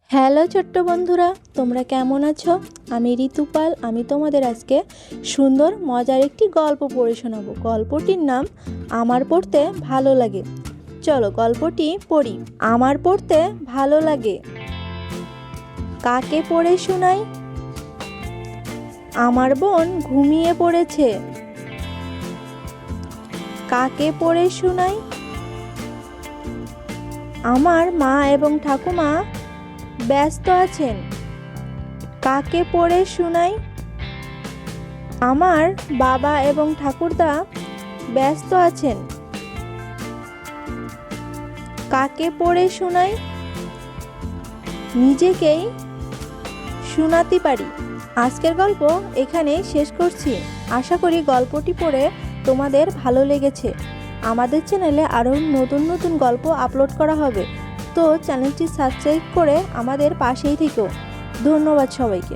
Hello ছোট্ট বন্ধুরা, তোমরা কেমন আছো? আমি ঋতুপাল। আমি তোমাদের আজকে সুন্দর মজার একটি গল্প পড়ে শোনাবো। গল্পটির নাম আমার পড়তে ভালো লাগে। চলো গল্পটি পড়ি। আমার পড়তে ভালো লাগে। কাকে পড়ে শোনাই? আমার বোন ঘুমিয়ে পড়েছে। কাকে পড়ে শোনাই? আমার মা এবং ঠাকুমা ব্যস্ত আছেন। কাকে পড়ে শোনাই? আমার বাবা এবং ঠাকুরদা ব্যস্ত আছেন। কাকে পড়ে শোনাই? নিজেকেই শোনাতে পারি। আজকের গল্প এখানে শেষ করছি। আশা করি গল্পটি পড়ে তোমাদের ভালো লেগেছে। আমাদের চ্যানেলে আরও নতুন নতুন গল্প আপলোড করা হবে, তো চ্যানেলটি সাবস্ক্রাইব করে আমাদের পাশেই থেকো। ধন্যবাদ সবাইকে।